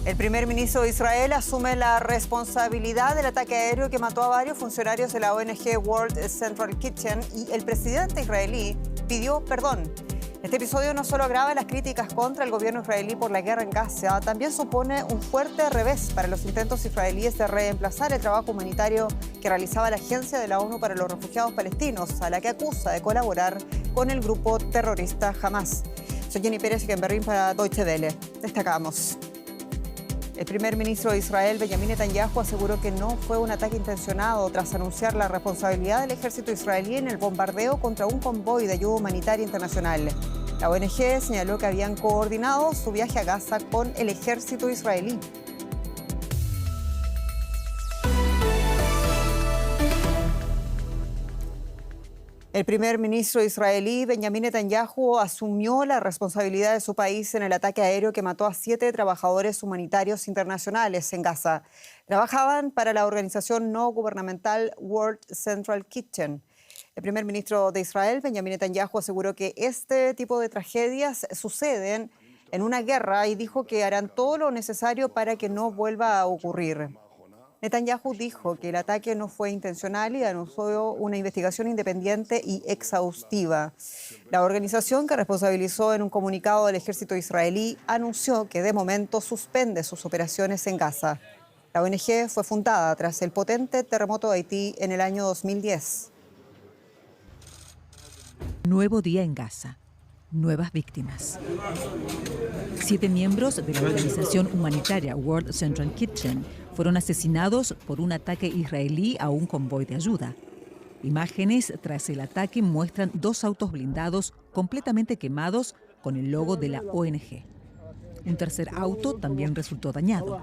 El primer ministro de Israel asume la responsabilidad del ataque aéreo que mató a varios funcionarios de la ONG World Central Kitchen y el presidente israelí pidió perdón. Este episodio no solo agrava las críticas contra el gobierno israelí por la guerra en Gaza, también supone un fuerte revés para los intentos israelíes de reemplazar el trabajo humanitario que realizaba la Agencia de la ONU para los Refugiados Palestinos, a la que acusa de colaborar con el grupo terrorista Hamas. Soy Jenny Pérez en Berlín para Deutsche Welle. Destacamos. El primer ministro de Israel, Benjamin Netanyahu, aseguró que no fue un ataque intencionado tras anunciar la responsabilidad del ejército israelí en el bombardeo contra un convoy de ayuda humanitaria internacional. La ONG señaló que habían coordinado su viaje a Gaza con el ejército israelí. El primer ministro israelí, Benjamin Netanyahu, asumió la responsabilidad de su país en el ataque aéreo que mató a 7 trabajadores humanitarios internacionales en Gaza. Trabajaban para la organización no gubernamental World Central Kitchen. El primer ministro de Israel, Benjamin Netanyahu, aseguró que este tipo de tragedias suceden en una guerra y dijo que harán todo lo necesario para que no vuelva a ocurrir. Netanyahu dijo que el ataque no fue intencional y anunció una investigación independiente y exhaustiva. La organización, que responsabilizó en un comunicado del ejército israelí, anunció que de momento suspende sus operaciones en Gaza. La ONG fue fundada tras el potente terremoto de Haití en el año 2010. Nuevo día en Gaza. Nuevas víctimas. 7 miembros de la organización humanitaria World Central Kitchen fueron asesinados por un ataque israelí a un convoy de ayuda. Imágenes tras el ataque muestran 2 autos blindados completamente quemados con el logo de la ONG. Un tercer auto también resultó dañado.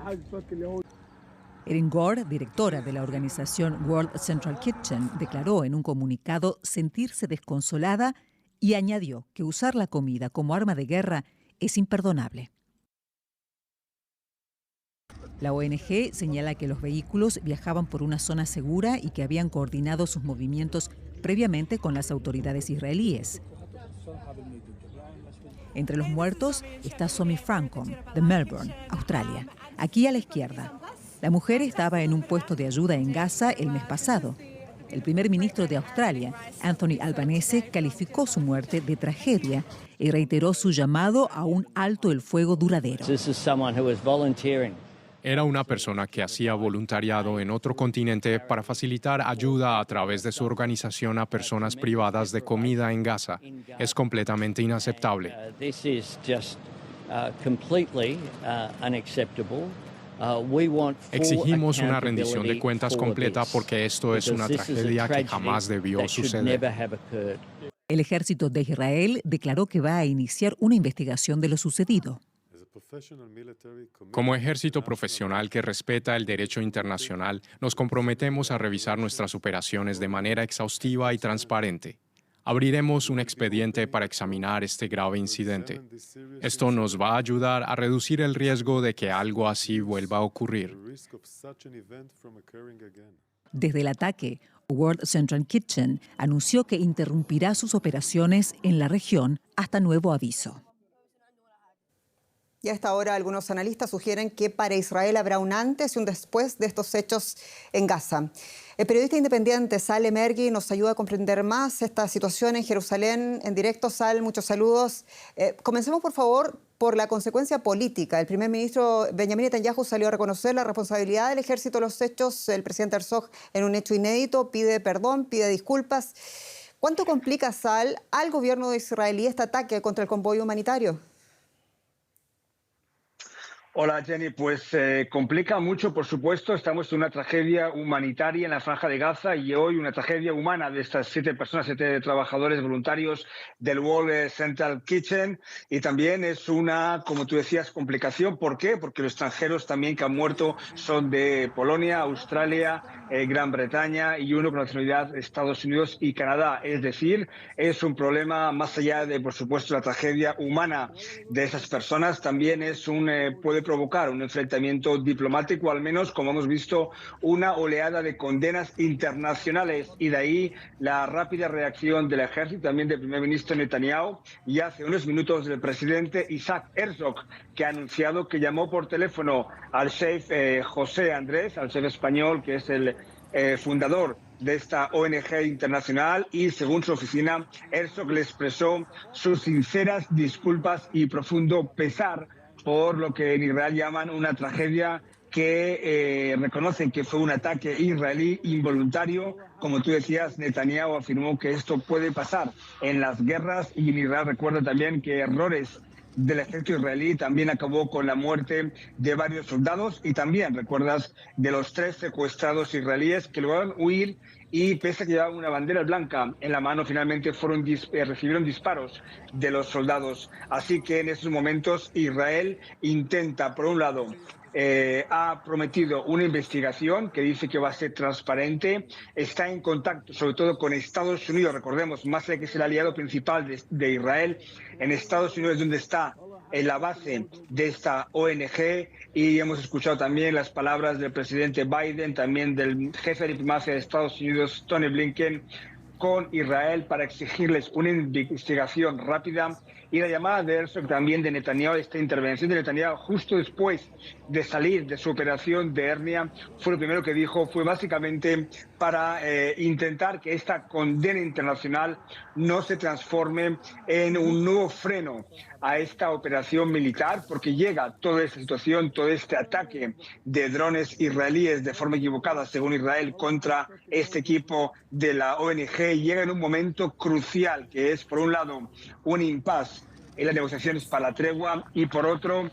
Erin Gore, directora de la organización World Central Kitchen, declaró en un comunicado sentirse desconsolada y añadió que usar la comida como arma de guerra es imperdonable. La ONG señala que los vehículos viajaban por una zona segura y que habían coordinado sus movimientos previamente con las autoridades israelíes. Entre los muertos está Somi Francom, de Melbourne, Australia. Aquí a la izquierda. La mujer estaba en un puesto de ayuda en Gaza el mes pasado. El primer ministro de Australia, Anthony Albanese, calificó su muerte de tragedia y reiteró su llamado a un alto el fuego duradero. Era una persona que hacía voluntariado en otro continente para facilitar ayuda a través de su organización a personas privadas de comida en Gaza. Es completamente inaceptable. Exigimos una rendición de cuentas completa porque esto es una tragedia que jamás debió suceder. El ejército de Israel declaró que va a iniciar una investigación de lo sucedido. Como ejército profesional que respeta el derecho internacional, nos comprometemos a revisar nuestras operaciones de manera exhaustiva y transparente. Abriremos un expediente para examinar este grave incidente. Esto nos va a ayudar a reducir el riesgo de que algo así vuelva a ocurrir. Desde el ataque, World Central Kitchen anunció que interrumpirá sus operaciones en la región hasta nuevo aviso. Y a esta hora algunos analistas sugieren que para Israel habrá un antes y un después de estos hechos en Gaza. El periodista independiente Sal Emergui nos ayuda a comprender más esta situación en Jerusalén. En directo, Sal, muchos saludos. Comencemos, por favor, por la consecuencia política. El primer ministro Benjamin Netanyahu salió a reconocer la responsabilidad del ejército de los hechos. El presidente Herzog, en un hecho inédito, pide perdón, pide disculpas. ¿Cuánto complica, Sal, al gobierno israelí este ataque contra el convoy humanitario? Hola Jenny, pues complica mucho, por supuesto. Estamos en una tragedia humanitaria en la Franja de Gaza y hoy una tragedia humana de estas 7 personas, 7 trabajadores voluntarios del World Central Kitchen. Y también es una, como tú decías, complicación. ¿Por qué? Porque los extranjeros también que han muerto son de Polonia, Australia, Gran Bretaña y uno con nacionalidad Estados Unidos y Canadá. Es decir, es un problema más allá de, por supuesto, la tragedia humana de esas personas. También es puede provocar un enfrentamiento diplomático, al menos como hemos visto, una oleada de condenas internacionales, y de ahí la rápida reacción del ejército, también del primer ministro Netanyahu, y hace unos minutos del presidente Isaac Herzog, que ha anunciado que llamó por teléfono al sheikh José Andrés, al sheikh español, que es el fundador de esta ONG internacional, y según su oficina, Herzog le expresó sus sinceras disculpas y profundo pesar por lo que en Israel llaman una tragedia que reconocen que fue un ataque israelí involuntario. Como tú decías, Netanyahu afirmó que esto puede pasar en las guerras, y en Israel recuerda también que errores del ejército israelí también acabó con la muerte de varios soldados, y también recuerdas de los 3 secuestrados israelíes que lograron huir, y pese a que llevaban una bandera blanca en la mano, finalmente recibieron disparos de los soldados. Así que en estos momentos Israel intenta, por un lado, ha prometido una investigación que dice que va a ser transparente, está en contacto sobre todo con Estados Unidos, recordemos, más allá que es el aliado principal de Israel, en Estados Unidos es donde está en la base de esta ONG, y hemos escuchado también las palabras del presidente Biden, también del jefe de diplomacia de Estados Unidos, Tony Blinken, con Israel para exigirles una investigación rápida, y la llamada de Herzog también de Netanyahu, esta intervención de Netanyahu justo después de salir de su operación de hernia, fue lo primero que dijo, fue básicamente para intentar que esta condena internacional no se transforme en un nuevo freno a esta operación militar, porque llega toda esta situación, todo este ataque de drones israelíes de forma equivocada, según Israel, contra este equipo de la ONG, llega en un momento crucial, que es, por un lado, un impasse en las negociaciones para la tregua, y por otro,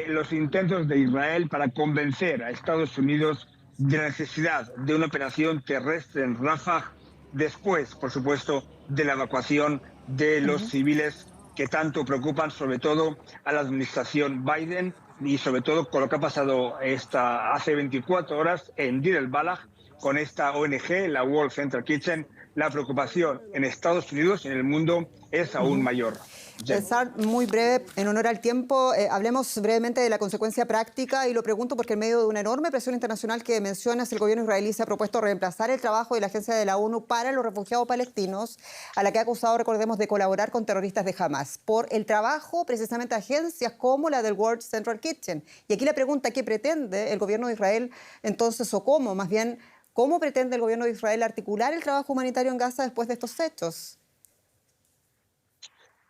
los intentos de Israel para convencer a Estados Unidos de la necesidad de una operación terrestre en Rafah, después, por supuesto, de la evacuación de los civiles que tanto preocupan, sobre todo a la administración Biden, y sobre todo con lo que ha pasado hace 24 horas en Deir el-Balah con esta ONG, la World Central Kitchen. La preocupación en Estados Unidos y en el mundo es aún mayor. César, muy breve, en honor al tiempo, hablemos brevemente de la consecuencia práctica, y lo pregunto porque en medio de una enorme presión internacional que mencionas, el gobierno israelí se ha propuesto reemplazar el trabajo de la Agencia de la ONU para los Refugiados Palestinos, a la que ha acusado, recordemos, de colaborar con terroristas de Hamas, por el trabajo precisamente de agencias como la del World Central Kitchen. Y aquí la pregunta, ¿qué pretende el gobierno de Israel entonces, o cómo, más bien, cómo pretende el gobierno de Israel articular el trabajo humanitario en Gaza después de estos hechos?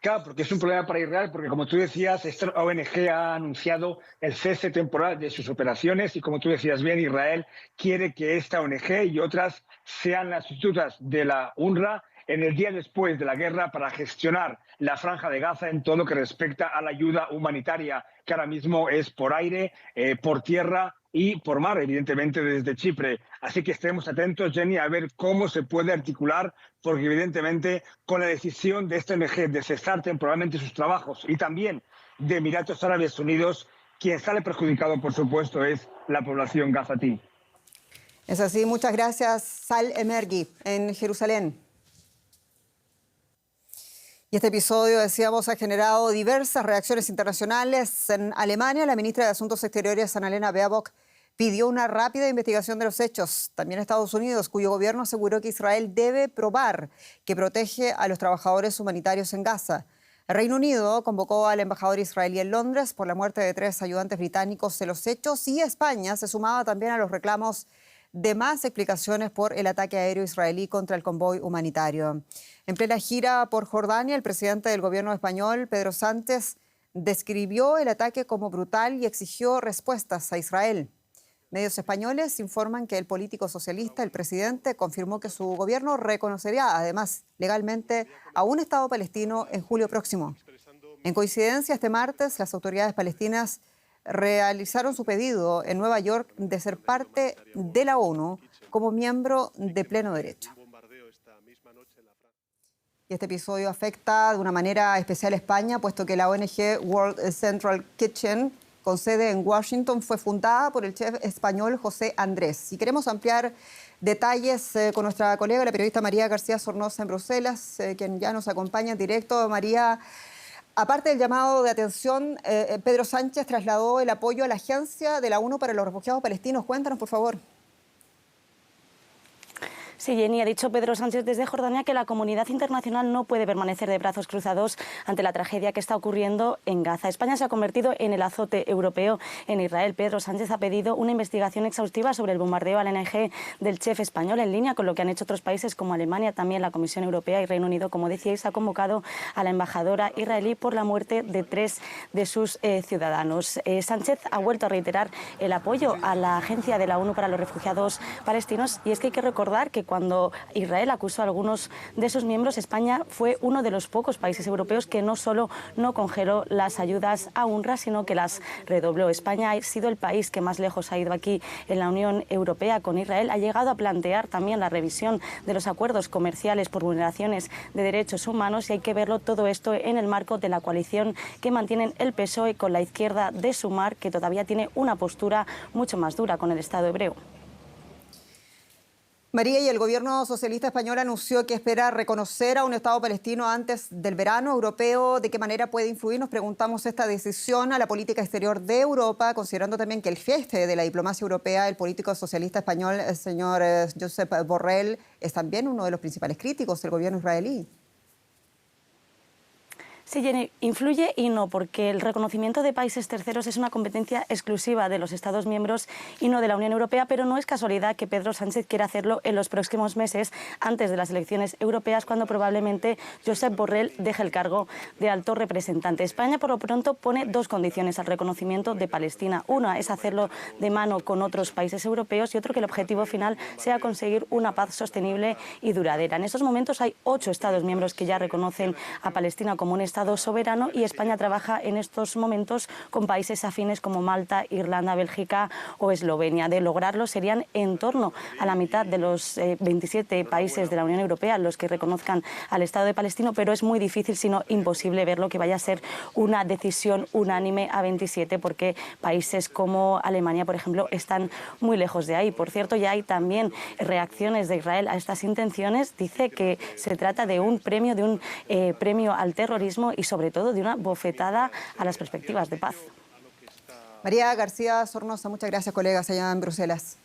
Claro, porque es un problema para Israel, porque como tú decías, esta ONG ha anunciado el cese temporal de sus operaciones, y como tú decías bien, Israel quiere que esta ONG y otras sean las sustitutas de la UNRWA en el día después de la guerra para gestionar la Franja de Gaza en todo lo que respecta a la ayuda humanitaria, que ahora mismo es por aire, por tierra y por mar, evidentemente desde Chipre. Así que estemos atentos, Jenny, a ver cómo se puede articular, porque evidentemente con la decisión de esta ONG de cesar temporalmente sus trabajos, y también de Emiratos Árabes Unidos, quien sale perjudicado, por supuesto, es la población gazatí. Es así, muchas gracias, Sal Emergui, en Jerusalén. Y este episodio, decíamos, ha generado diversas reacciones internacionales. En Alemania, la ministra de Asuntos Exteriores, Annalena Baerbock, pidió una rápida investigación de los hechos. También Estados Unidos, cuyo gobierno aseguró que Israel debe probar que protege a los trabajadores humanitarios en Gaza. El Reino Unido convocó al embajador israelí en Londres por la muerte de 3 ayudantes británicos en los hechos, y España se sumaba también a los reclamos de más explicaciones por el ataque aéreo israelí contra el convoy humanitario. En plena gira por Jordania, el presidente del gobierno español, Pedro Sánchez, describió el ataque como brutal y exigió respuestas a Israel. Medios españoles informan que el político socialista, el presidente, confirmó que su gobierno reconocería, además, legalmente a un Estado palestino en julio próximo. En coincidencia, este martes, las autoridades palestinas realizaron su pedido en Nueva York de ser parte de la ONU como miembro de pleno derecho. Y este episodio afecta de una manera especial a España, puesto que la ONG World Central Kitchen, con sede en Washington, fue fundada por el chef español José Andrés. Y queremos ampliar detalles con nuestra colega, la periodista María García Sornosa en Bruselas, quien ya nos acompaña en directo. María, Aparte del llamado de atención, Pedro Sánchez trasladó el apoyo a la Agencia de la ONU para los Refugiados Palestinos. Cuéntanos, por favor. Sí, Jenny, ha dicho Pedro Sánchez desde Jordania que la comunidad internacional no puede permanecer de brazos cruzados ante la tragedia que está ocurriendo en Gaza. España se ha convertido en el azote europeo en Israel. Pedro Sánchez ha pedido una investigación exhaustiva sobre el bombardeo al ONG del chef español, en línea con lo que han hecho otros países como Alemania, también la Comisión Europea y Reino Unido. Como decíais, ha convocado a la embajadora israelí por la muerte de 3 de sus ciudadanos. Sánchez ha vuelto a reiterar el apoyo a la Agencia de la ONU para los Refugiados Palestinos, y es que hay que recordar que cuando Israel acusó a algunos de sus miembros, España fue uno de los pocos países europeos que no solo no congeló las ayudas a UNRWA, sino que las redobló. España ha sido el país que más lejos ha ido aquí en la Unión Europea con Israel. Ha llegado a plantear también la revisión de los acuerdos comerciales por vulneraciones de derechos humanos, y hay que verlo todo esto en el marco de la coalición que mantienen el PSOE con la izquierda de Sumar, que todavía tiene una postura mucho más dura con el Estado hebreo. María, y el gobierno socialista español anunció que espera reconocer a un Estado palestino antes del verano europeo. ¿De qué manera puede influir? Nos preguntamos esta decisión a la política exterior de Europa, considerando también que el jefe de la diplomacia europea, el político socialista español, el señor Josep Borrell, es también uno de los principales críticos del gobierno israelí. Sí, Jenny, influye y no, porque el reconocimiento de países terceros es una competencia exclusiva de los Estados miembros y no de la Unión Europea, pero no es casualidad que Pedro Sánchez quiera hacerlo en los próximos meses, antes de las elecciones europeas, cuando probablemente Josep Borrell deje el cargo de alto representante. España, por lo pronto, pone 2 condiciones al reconocimiento de Palestina. Una es hacerlo de mano con otros países europeos, y otro que el objetivo final sea conseguir una paz sostenible y duradera. En estos momentos hay 8 Estados miembros que ya reconocen a Palestina como un Estado soberano, y España trabaja en estos momentos con países afines como Malta, Irlanda, Bélgica o Eslovenia. De lograrlo, serían en torno a la mitad de los 27 países de la Unión Europea los que reconozcan al Estado de Palestina, pero es muy difícil, si no imposible, verlo que vaya a ser una decisión unánime a 27, porque países como Alemania, por ejemplo, están muy lejos de ahí. Por cierto, ya hay también reacciones de Israel a estas intenciones. Dice que se trata de un premio al terrorismo y sobre todo de una bofetada a las perspectivas de paz. María García Sornosa, muchas gracias, colegas allá en Bruselas.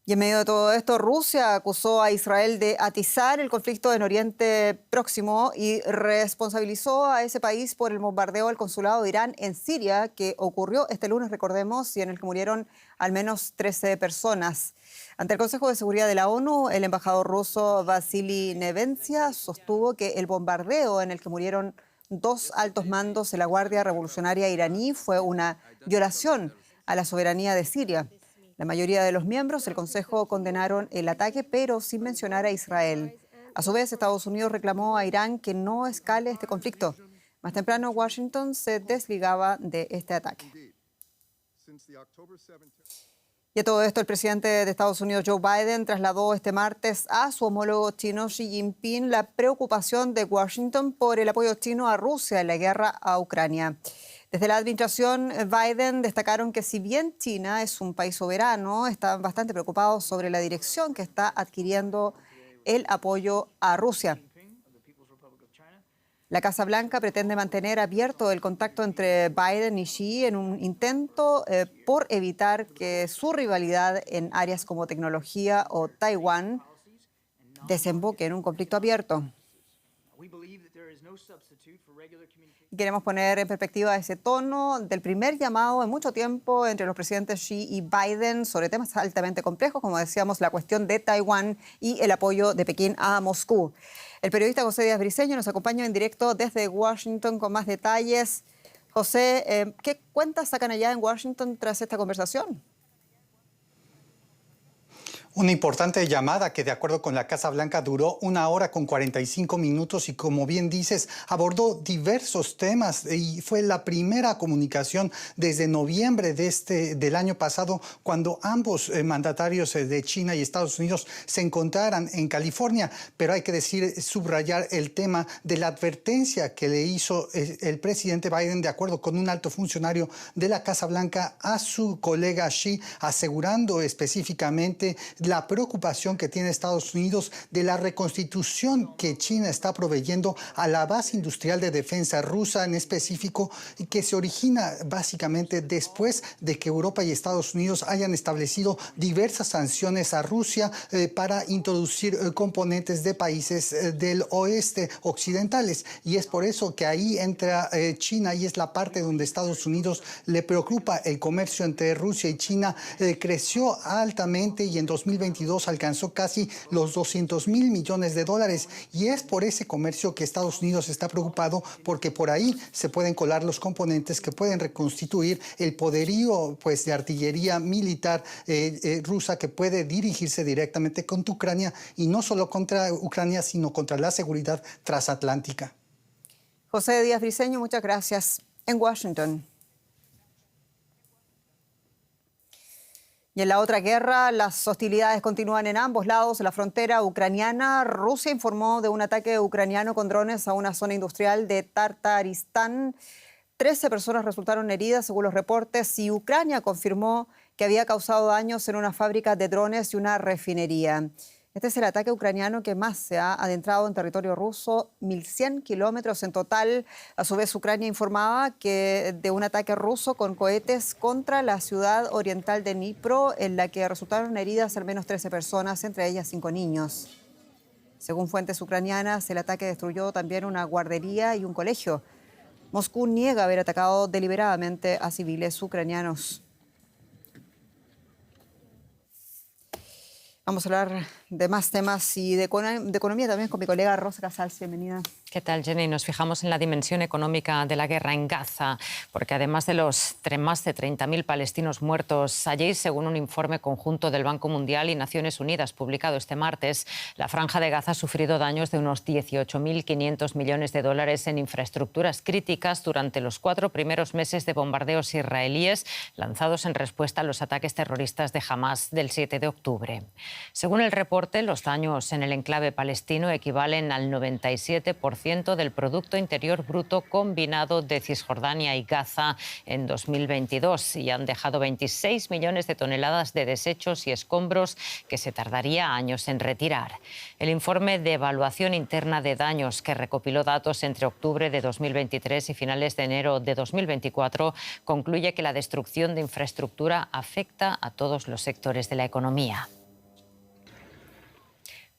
Y en medio de todo esto, Rusia acusó a Israel de atizar el conflicto en Oriente Próximo y responsabilizó a ese país por el bombardeo al consulado de Irán en Siria, que ocurrió este lunes, recordemos, y en el que murieron al menos 13 personas. Ante el Consejo de Seguridad de la ONU, el embajador ruso Vasily Nevencia sostuvo que el bombardeo en el que murieron 2 altos mandos de la Guardia Revolucionaria iraní fue una violación a la soberanía de Siria. La mayoría de los miembros del Consejo condenaron el ataque, pero sin mencionar a Israel. A su vez, Estados Unidos reclamó a Irán que no escale este conflicto. Más temprano, Washington se desligaba de este ataque. Y a todo esto, el presidente de Estados Unidos, Joe Biden, trasladó este martes a su homólogo chino Xi Jinping la preocupación de Washington por el apoyo chino a Rusia en la guerra a Ucrania. Desde la administración Biden destacaron que si bien China es un país soberano, están bastante preocupados sobre la dirección que está adquiriendo el apoyo a Rusia. La Casa Blanca pretende mantener abierto el contacto entre Biden y Xi en un intento por evitar que su rivalidad en áreas como tecnología o Taiwán desemboque en un conflicto abierto. Queremos poner en perspectiva ese tono del primer llamado en mucho tiempo entre los presidentes Xi y Biden sobre temas altamente complejos, como decíamos, la cuestión de Taiwán y el apoyo de Pekín a Moscú. El periodista José Díaz Briceño nos acompaña en directo desde Washington con más detalles. José, ¿qué cuentas sacan allá en Washington tras esta conversación? Una importante llamada que, de acuerdo con la Casa Blanca, duró 1 hora con 45 minutos y, como bien dices, abordó diversos temas, y fue la primera comunicación desde noviembre del año pasado, cuando ambos mandatarios de China y Estados Unidos se encontraran en California. Pero hay que subrayar el tema de la advertencia que le hizo el presidente Biden, de acuerdo con un alto funcionario de la Casa Blanca, a su colega Xi, asegurando específicamente la preocupación que tiene Estados Unidos de la reconstitución que China está proveyendo a la base industrial de defensa rusa en específico, y que se origina básicamente después de que Europa y Estados Unidos hayan establecido diversas sanciones a Rusia para introducir componentes de países del oeste occidentales. Y es por eso que ahí entra China, y es la parte donde Estados Unidos le preocupa. El comercio entre Rusia y China creció altamente y en 2022 alcanzó casi los $200 mil millones. Y es por ese comercio que Estados Unidos está preocupado, porque por ahí se pueden colar los componentes que pueden reconstituir el poderío pues, de artillería militar rusa, que puede dirigirse directamente contra Ucrania, y no solo contra Ucrania, sino contra la seguridad transatlántica. José Díaz Briceño, muchas gracias. En Washington. Y en la otra guerra, las hostilidades continúan en ambos lados de la frontera ucraniana. Rusia informó de un ataque ucraniano con drones a una zona industrial de Tartaristán. 13 personas resultaron heridas, según los reportes, y Ucrania confirmó que había causado daños en una fábrica de drones y una refinería. Este es el ataque ucraniano que más se ha adentrado en territorio ruso, 1.100 kilómetros en total. A su vez, Ucrania informaba de un ataque ruso con cohetes contra la ciudad oriental de Dnipro, en la que resultaron heridas al menos 13 personas, entre ellas 5 niños. Según fuentes ucranianas, el ataque destruyó también una guardería y un colegio. Moscú niega haber atacado deliberadamente a civiles ucranianos. Vamos a hablar de más temas y de economía también con mi colega Rosa Casals. Bienvenida. ¿Qué tal, Jenny? Nos fijamos en la dimensión económica de la guerra en Gaza, porque además de los más de 30.000 palestinos muertos allí, según un informe conjunto del Banco Mundial y Naciones Unidas publicado este martes, la Franja de Gaza ha sufrido daños de unos 18.500 millones de dólares en infraestructuras críticas durante los 4 primeros meses de bombardeos israelíes lanzados en respuesta a los ataques terroristas de Hamás del 7 de octubre. Según el reporte, los daños en el enclave palestino equivalen al 97% del Producto Interior Bruto combinado de Cisjordania y Gaza en 2022 y han dejado 26 millones de toneladas de desechos y escombros que se tardaría años en retirar. El informe de evaluación interna de daños, que recopiló datos entre octubre de 2023 y finales de enero de 2024, concluye que la destrucción de infraestructura afecta a todos los sectores de la economía.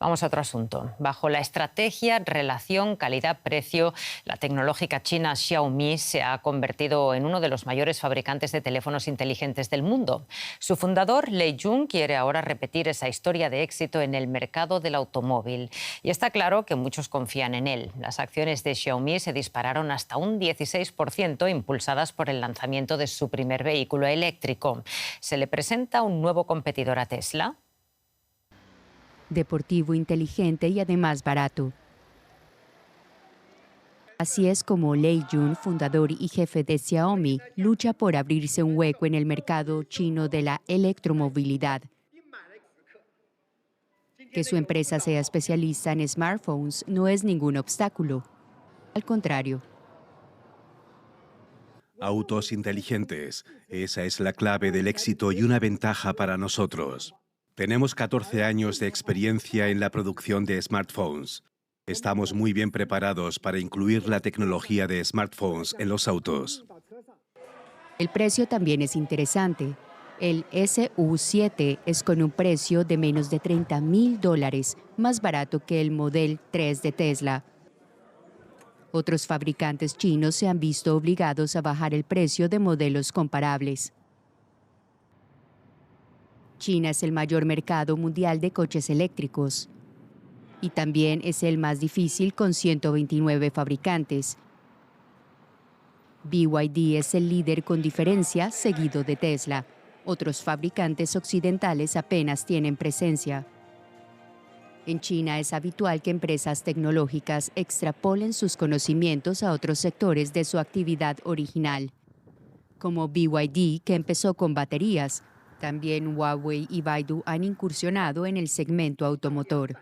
Vamos a otro asunto. Bajo la estrategia relación calidad-precio, la tecnológica china Xiaomi se ha convertido en uno de los mayores fabricantes de teléfonos inteligentes del mundo. Su fundador, Lei Jun, quiere ahora repetir esa historia de éxito en el mercado del automóvil. Y está claro que muchos confían en él. Las acciones de Xiaomi se dispararon hasta un 16%, impulsadas por el lanzamiento de su primer vehículo eléctrico. ¿Se le presenta un nuevo competidor a Tesla? Deportivo, inteligente y además barato. Así es como Lei Jun, fundador y jefe de Xiaomi, lucha por abrirse un hueco en el mercado chino de la electromovilidad. Que su empresa sea especialista en smartphones no es ningún obstáculo. Al contrario. Autos inteligentes. Esa es la clave del éxito y una ventaja para nosotros. Tenemos 14 años de experiencia en la producción de smartphones. Estamos muy bien preparados para incluir la tecnología de smartphones en los autos. El precio también es interesante. El SU7 es con un precio de menos de $30.000, más barato que el Model 3 de Tesla. Otros fabricantes chinos se han visto obligados a bajar el precio de modelos comparables. China es el mayor mercado mundial de coches eléctricos y también es el más difícil, con 129 fabricantes. BYD es el líder con diferencia, seguido de Tesla. Otros fabricantes occidentales apenas tienen presencia. En China es habitual que empresas tecnológicas extrapolen sus conocimientos a otros sectores de su actividad original, como BYD, que empezó con baterías. También Huawei y Baidu han incursionado en el segmento automotor.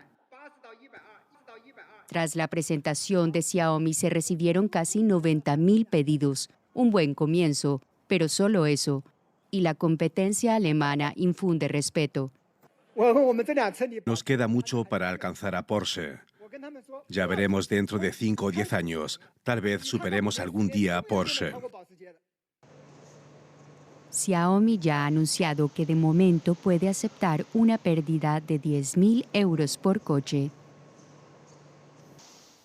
Tras la presentación de Xiaomi se recibieron casi 90.000 pedidos, un buen comienzo, pero solo eso. Y la competencia alemana infunde respeto. Nos queda mucho para alcanzar a Porsche. Ya veremos dentro de 5 o 10 años. Tal vez superemos algún día a Porsche. Xiaomi ya ha anunciado que de momento puede aceptar una pérdida de 10.000 euros por coche.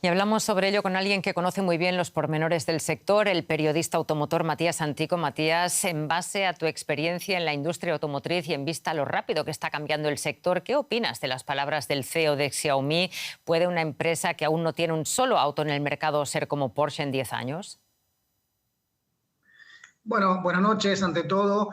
Y hablamos sobre ello con alguien que conoce muy bien los pormenores del sector, el periodista automotor Matías Antico. Matías, en base a tu experiencia en la industria automotriz y en vista a lo rápido que está cambiando el sector, ¿qué opinas de las palabras del CEO de Xiaomi? ¿Puede una empresa que aún no tiene un solo auto en el mercado ser como Porsche en 10 años? Bueno, buenas noches ante todo.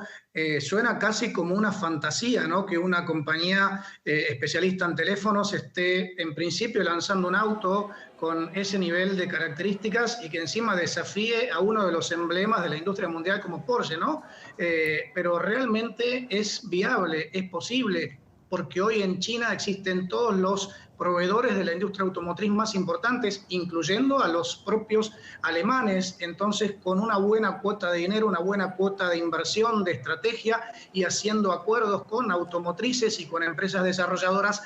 Suena casi como una fantasía, ¿no? Que una compañía especialista en teléfonos esté en principio lanzando un auto con ese nivel de características y que encima desafíe a uno de los emblemas de la industria mundial como Porsche, ¿no? Pero realmente es viable, es posible, porque hoy en China existen todos los proveedores de la industria automotriz más importantes, incluyendo a los propios alemanes. Entonces, con una buena cuota de dinero, una buena cuota de inversión, de estrategia y haciendo acuerdos con automotrices y con empresas desarrolladoras,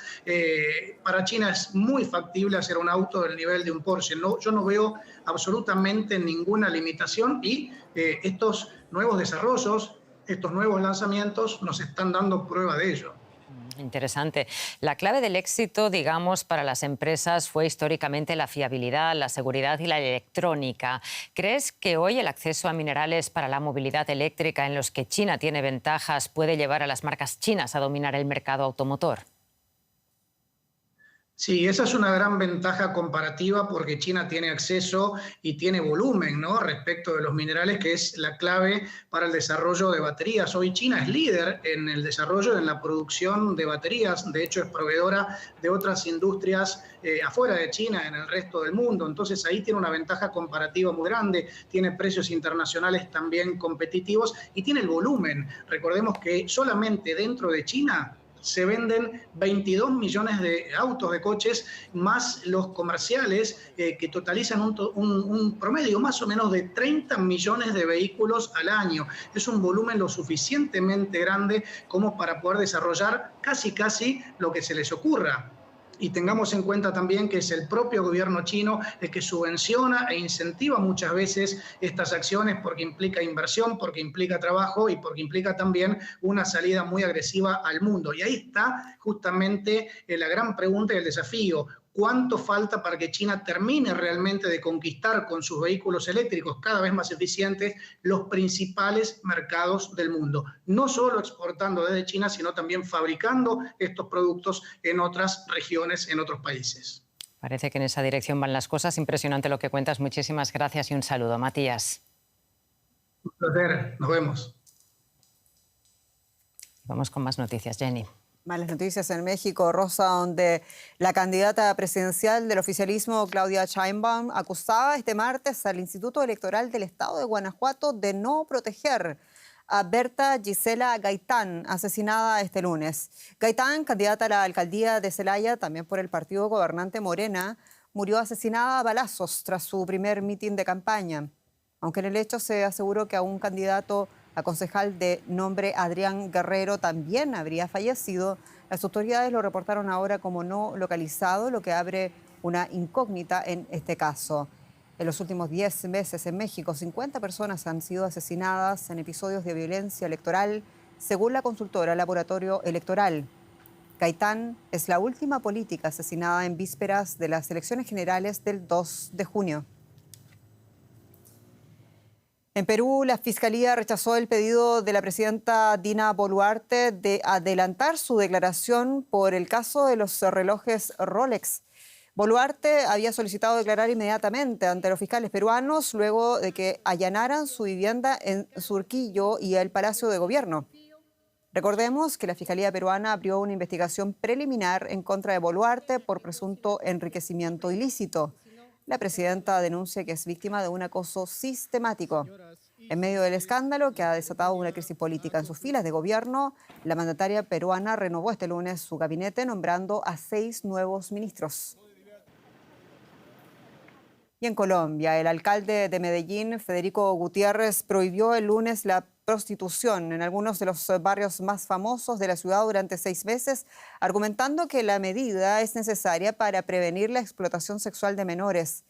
para China es muy factible hacer un auto del nivel de un Porsche. No, yo no veo absolutamente ninguna limitación y estos nuevos desarrollos, estos nuevos lanzamientos nos están dando prueba de ello. Interesante. La clave del éxito, digamos, para las empresas fue históricamente la fiabilidad, la seguridad y la electrónica. ¿Crees que hoy el acceso a minerales para la movilidad eléctrica en los que China tiene ventajas puede llevar a las marcas chinas a dominar el mercado automotor? Sí, esa es una gran ventaja comparativa porque China tiene acceso y tiene volumen, ¿no? Respecto de los minerales, que es la clave para el desarrollo de baterías. Hoy China es líder en el desarrollo, en la producción de baterías. De hecho, es proveedora de otras industrias afuera de China, en el resto del mundo. Entonces, ahí tiene una ventaja comparativa muy grande. Tiene precios internacionales también competitivos y tiene el volumen. Recordemos que solamente dentro de China se venden 22 millones de autos, de coches, más los comerciales, que totalizan un promedio más o menos de 30 millones de vehículos al año. Es un volumen lo suficientemente grande como para poder desarrollar casi lo que se les ocurra. Y tengamos en cuenta también que es el propio gobierno chino el que subvenciona e incentiva muchas veces estas acciones porque implica inversión, porque implica trabajo y porque implica también una salida muy agresiva al mundo. Y ahí está justamente la gran pregunta y el desafío. ¿Cuánto falta para que China termine realmente de conquistar con sus vehículos eléctricos cada vez más eficientes los principales mercados del mundo? No solo exportando desde China, sino también fabricando estos productos en otras regiones, en otros países. Parece que en esa dirección van las cosas. Impresionante lo que cuentas. Muchísimas gracias y un saludo, Matías. Un placer. Nos vemos. Vamos con más noticias, Jenny. Malas noticias en México, Rosa, donde la candidata presidencial del oficialismo, Claudia Sheinbaum, acusaba este martes al Instituto Electoral del Estado de Guanajuato de no proteger a Berta Gisela Gaitán, asesinada este lunes. Gaitán, candidata a la alcaldía de Celaya, también por el partido gobernante Morena, murió asesinada a balazos tras su primer mitin de campaña. Aunque en el hecho se aseguró que a un candidato a concejal de nombre Adrián Guerrero también habría fallecido, las autoridades lo reportaron ahora como no localizado, lo que abre una incógnita en este caso. En los últimos 10 meses en México, 50 personas han sido asesinadas en episodios de violencia electoral, según la consultora Laboratorio Electoral. Gaitán es la última política asesinada en vísperas de las elecciones generales del 2 de junio. En Perú, la Fiscalía rechazó el pedido de la presidenta Dina Boluarte de adelantar su declaración por el caso de los relojes Rolex. Boluarte había solicitado declarar inmediatamente ante los fiscales peruanos luego de que allanaran su vivienda en Surquillo y el Palacio de Gobierno. Recordemos que la Fiscalía peruana abrió una investigación preliminar en contra de Boluarte por presunto enriquecimiento ilícito. La presidenta denuncia que es víctima de un acoso sistemático. En medio del escándalo que ha desatado una crisis política en sus filas de gobierno, la mandataria peruana renovó este lunes su gabinete nombrando a 6 nuevos ministros. Y en Colombia, el alcalde de Medellín, Federico Gutiérrez, prohibió el lunes la prostitución en algunos de los barrios más famosos de la ciudad durante 6 meses, argumentando que la medida es necesaria para prevenir la explotación sexual de menores.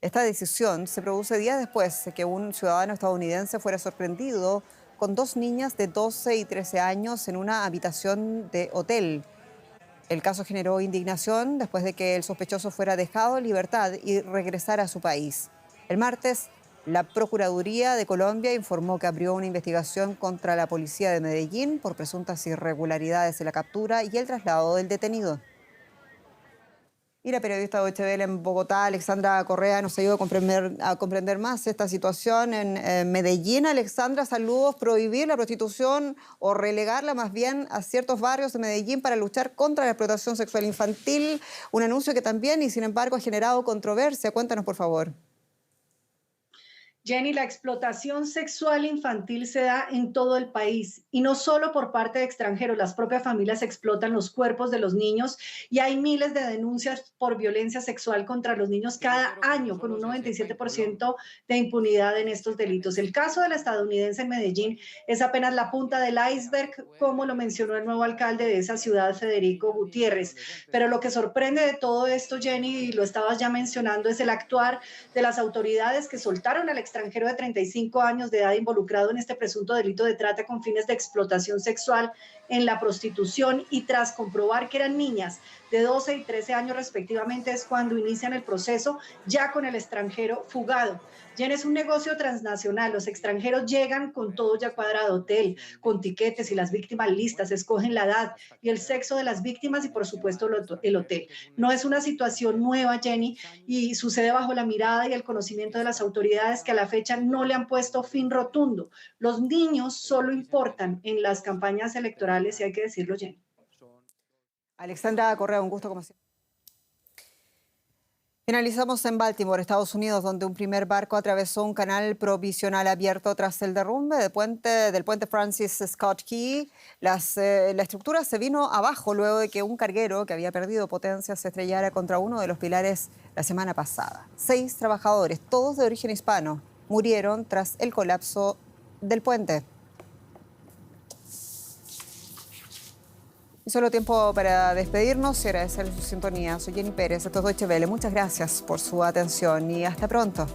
Esta decisión se produce días después de que un ciudadano estadounidense fuera sorprendido con 2 niñas de 12 y 13 años en una habitación de hotel. El caso generó indignación después de que el sospechoso fuera dejado en libertad y regresara a su país. El martes, la Procuraduría de Colombia informó que abrió una investigación contra la policía de Medellín por presuntas irregularidades en la captura y el traslado del detenido. Y la periodista Deutsche Welle en Bogotá, Alexandra Correa, nos ayuda a comprender más esta situación en Medellín. Alexandra, saludos. Prohibir la prostitución o relegarla más bien a ciertos barrios de Medellín para luchar contra la explotación sexual infantil. Un anuncio que también, y sin embargo, ha generado controversia. Cuéntanos, por favor. Jenny, la explotación sexual infantil se da en todo el país y no solo por parte de extranjeros. Las propias familias explotan los cuerpos de los niños y hay miles de denuncias por violencia sexual contra los niños cada año, con un 97% de impunidad en estos delitos. El caso de la estadounidense en Medellín es apenas la punta del iceberg, como lo mencionó el nuevo alcalde de esa ciudad, Federico Gutiérrez. Pero lo que sorprende de todo esto, Jenny, y lo estabas ya mencionando, es el actuar de las autoridades que soltaron al extranjero de 35 años de edad involucrado en este presunto delito de trata con fines de explotación sexual en la prostitución, y tras comprobar que eran niñas de 12 y 13 años respectivamente es cuando inician el proceso ya con el extranjero fugado. Ya es un negocio transnacional, los extranjeros llegan con todo ya cuadrado, hotel, con tiquetes, y las víctimas listas, escogen la edad y el sexo de las víctimas y por supuesto el hotel. No es una situación nueva, Jenny, y sucede bajo la mirada y el conocimiento de las autoridades que a la fecha no le han puesto fin rotundo. Los niños solo importan en las campañas electorales, y hay que decirlo, Jenny. Alexandra Correa, un gusto como siempre. Finalizamos en Baltimore, Estados Unidos, donde un primer barco atravesó un canal provisional abierto tras el derrumbe del puente Francis Scott Key. La estructura se vino abajo luego de que un carguero que había perdido potencia se estrellara contra uno de los pilares la semana pasada. 6 trabajadores, todos de origen hispano, murieron tras el colapso del puente. Y solo tiempo para despedirnos y agradecer su sintonía. Soy Jenny Pérez, esto es Deutsche Welle. Muchas gracias por su atención y hasta pronto.